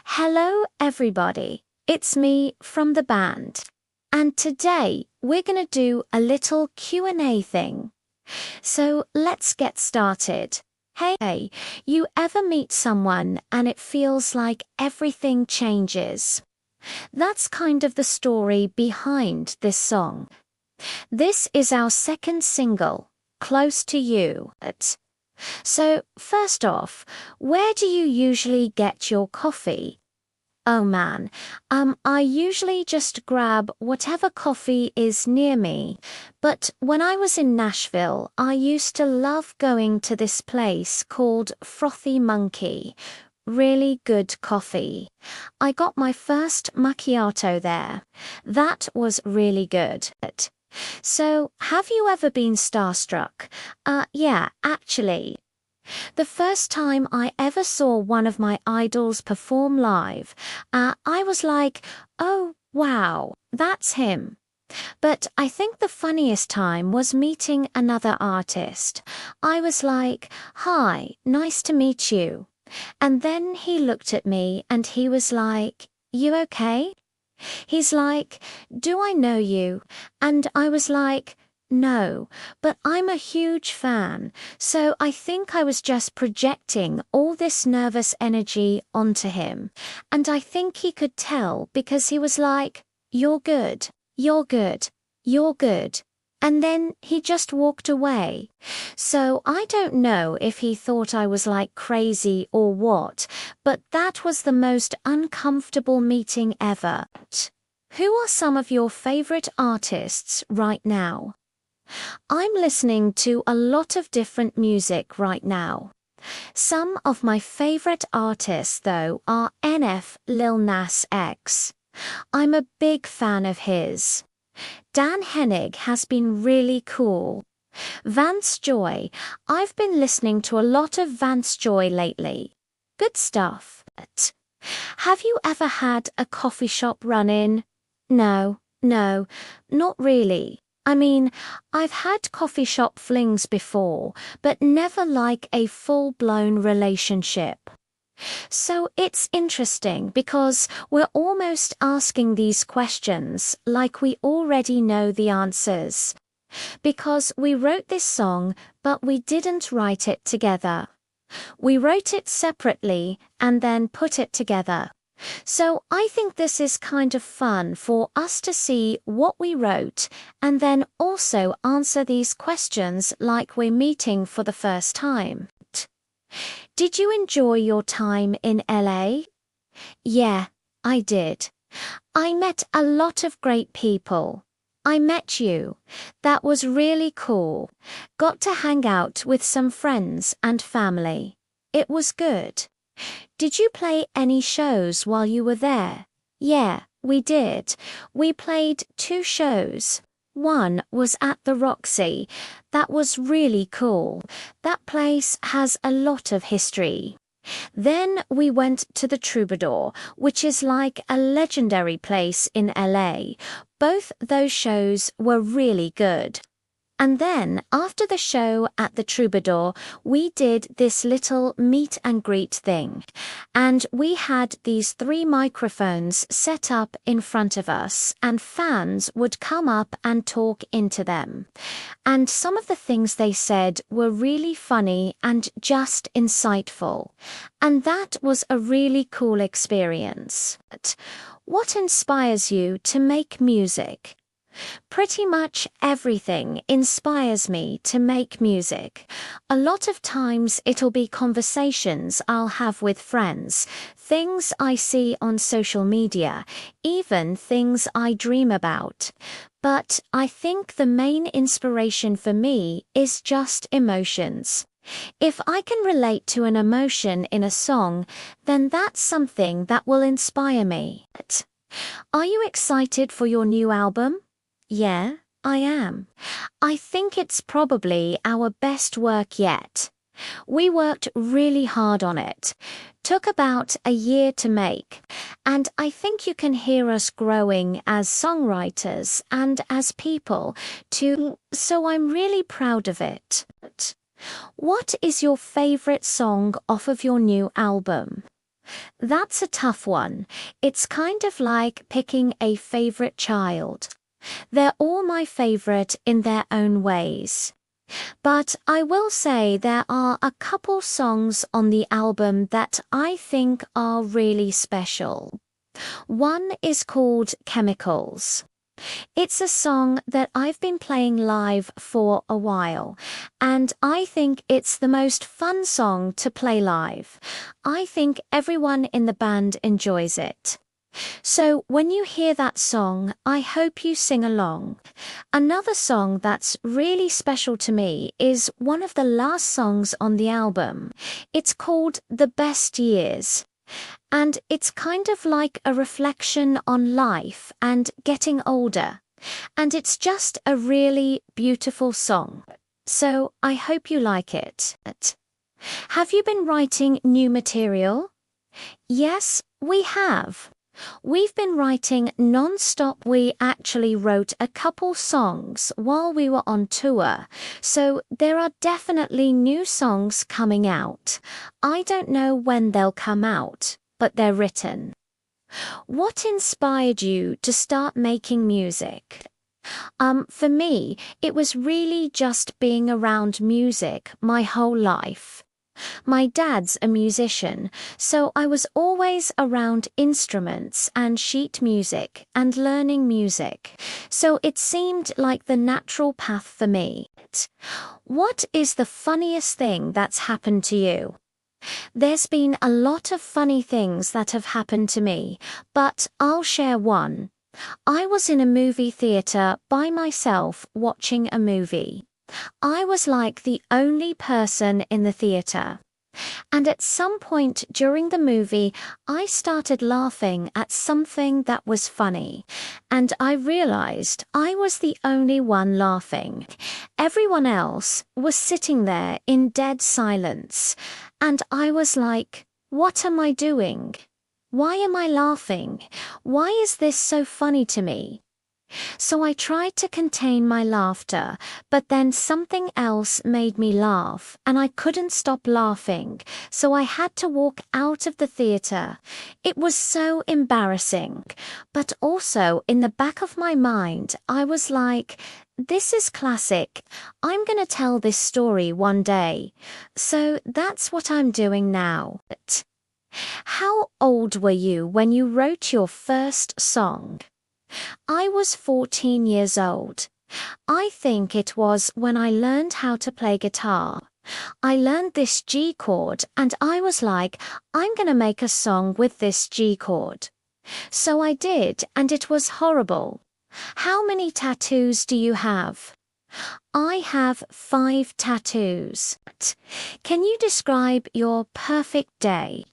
Hello everybody, it's me from the band. And today we're gonna do a little Q&A thing. So let's get started. Hey, you ever meet someone and it feels like everything changes? That's kind of the story behind this song. This is our second single, Close to You. So, first off, where do you usually get your coffee? Oh man, I usually just grab whatever coffee is near me, but when I was in Nashville, I used to love going to this place called Frothy Monkey. Really good coffee. I got my first macchiato there. That was really good. So, have you ever been starstruck? Yeah, actually. The first time I ever saw one of my idols perform live, I was like, oh, wow, that's him. But I think the funniest time was meeting another artist. I was like, hi, nice to meet you. And then he looked at me and he was like, you okay? He's like, do I know you? And I was like, no, but I'm a huge fan, so I think I was just projecting all this nervous energy onto him. And I think he could tell because he was like, you're good, you're good, you're good. And then he just walked away. So I don't know if he thought I was like crazy or what, but that was the most uncomfortable meeting ever. Who are some of your favorite artists right now? I'm listening to a lot of different music right now. Some of my favorite artists, though, are NF Lil Nas X. I'm a big fan of his. Dan Hennig has been really cool. Vance Joy. I've been listening to a lot of Vance Joy lately. Good stuff. Have you ever had a coffee shop run-in? No, not really. I mean, I've had coffee shop flings before, but never like a full-blown relationship. So it's interesting because we're almost asking these questions like we already know the answers. Because we wrote this song, but we didn't write it together. We wrote it separately and then put it together. So I think this is kind of fun for us to see what we wrote and then also answer these questions like we're meeting for the first time. Did you enjoy your time in LA? Yeah, I did. I met a lot of great people. I met you. That was really cool. Got to hang out with some friends and family. It was good. Did you play any shows while you were there? Yeah, we did. We played 2 shows. One was at the Roxy. That was really cool. That place has a lot of history. Then we went to the Troubadour, which is like a legendary place in LA. Both those shows were really good. And then, after the show at the Troubadour, we did this little meet and greet thing. And we had these 3 microphones set up in front of us, and fans would come up and talk into them. And some of the things they said were really funny and just insightful. And that was a really cool experience. What inspires you to make music? Pretty much everything inspires me to make music. A lot of times it'll be conversations I'll have with friends, things I see on social media, even things I dream about. But I think the main inspiration for me is just emotions. If I can relate to an emotion in a song, then that's something that will inspire me. Are you excited for your new album? Yeah, I am. I think it's probably our best work yet. We worked really hard on it. Took about a year to make. And I think you can hear us growing as songwriters and as people too, so I'm really proud of it. What is your favorite song off of your new album? That's a tough one. It's kind of like picking a favorite child. They're all my favorite in their own ways. But I will say there are a couple songs on the album that I think are really special. One is called Chemicals. It's a song that I've been playing live for a while, and I think it's the most fun song to play live. I think everyone in the band enjoys it. So when you hear that song, I hope you sing along. Another song that's really special to me is one of the last songs on the album. It's called The Best Years. And it's kind of like a reflection on life and getting older. And it's just a really beautiful song. So I hope you like it. Have you been writing new material? Yes, we have. We've been writing non-stop. We actually wrote a couple songs while we were on tour, so there are definitely new songs coming out. I don't know when they'll come out, but they're written. What inspired you to start making music? For me, it was really just being around music my whole life. My dad's a musician, so I was always around instruments and sheet music and learning music, so it seemed like the natural path for me. What is the funniest thing that's happened to you? There's been a lot of funny things that have happened to me, but I'll share one. I was in a movie theater by myself watching a movie. I was like the only person in the theater. And at some point during the movie, I started laughing at something that was funny. And I realized I was the only one laughing. Everyone else was sitting there in dead silence. And I was like, what am I doing? Why am I laughing? Why is this so funny to me? So I tried to contain my laughter, but then something else made me laugh, and I couldn't stop laughing, so I had to walk out of the theater. It was so embarrassing, but also in the back of my mind, I was like, this is classic. I'm going to tell this story one day. So that's what I'm doing now. How old were you when you wrote your first song? I was 14 years old. I think it was when I learned how to play guitar. I learned this G chord and I was like, I'm gonna make a song with this G chord. So I did, and it was horrible. How many tattoos do you have? I have 5 tattoos. Can you describe your perfect day?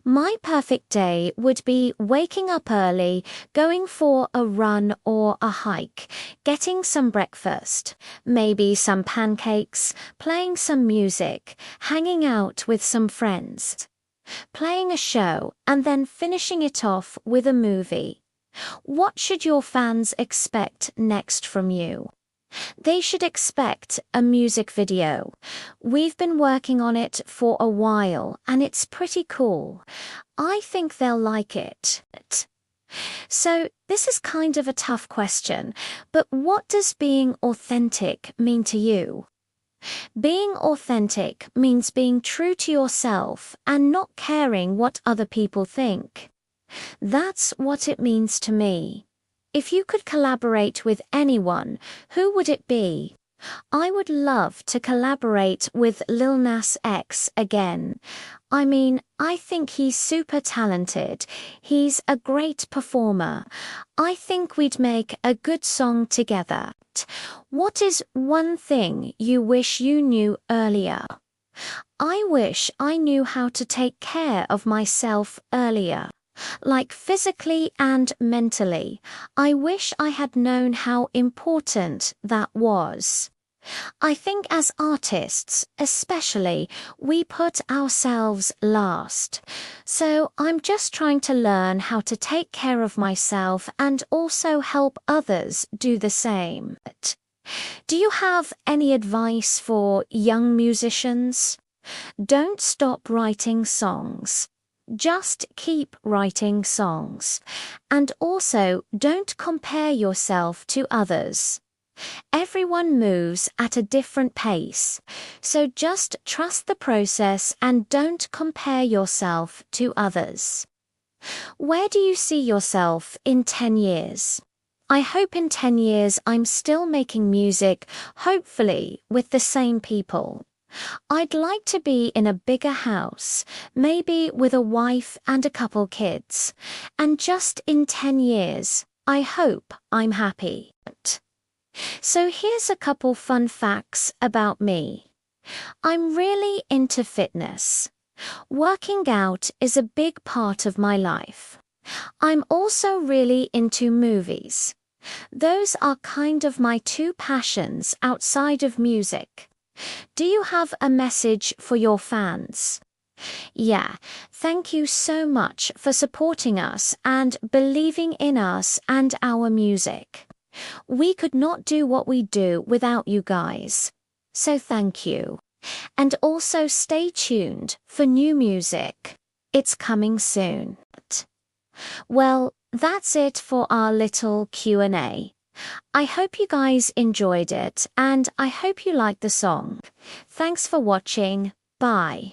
My perfect day would be waking up early, going for a run or a hike, getting some breakfast, maybe some pancakes, playing some music, hanging out with some friends, playing a show, and then finishing it off with a movie. What should your fans expect next from you? They should expect a music video. We've been working on it for a while and it's pretty cool. I think they'll like it. So this is kind of a tough question, but what does being authentic mean to you? Being authentic means being true to yourself and not caring what other people think. That's what it means to me. If you could collaborate with anyone, who would it be? I would love to collaborate with Lil Nas X again. I mean, I think he's super talented. He's a great performer. I think we'd make a good song together. What is one thing you wish you knew earlier? I wish I knew how to take care of myself earlier. Like physically and mentally. I wish I had known how important that was. I think as artists, especially, we put ourselves last. So I'm just trying to learn how to take care of myself and also help others do the same. Do you have any advice for young musicians? Don't stop writing songs. Just keep writing songs. And also, don't compare yourself to others. Everyone moves at a different pace, so just trust the process and don't compare yourself to others. Where do you see yourself in 10 years? I hope in 10 years I'm still making music, hopefully with the same people. I'd like to be in a bigger house, maybe with a wife and a couple kids. And just in 10 years, I hope I'm happy. So here's a couple fun facts about me. I'm really into fitness. Working out is a big part of my life. I'm also really into movies. Those are kind of my two passions outside of music. Do you have a message for your fans? Yeah, thank you so much for supporting us and believing in us and our music. We could not do what we do without you guys. So thank you. And also stay tuned for new music. It's coming soon. Well, that's it for our little Q&A. I hope you guys enjoyed it and I hope you liked the song. Thanks for watching. Bye.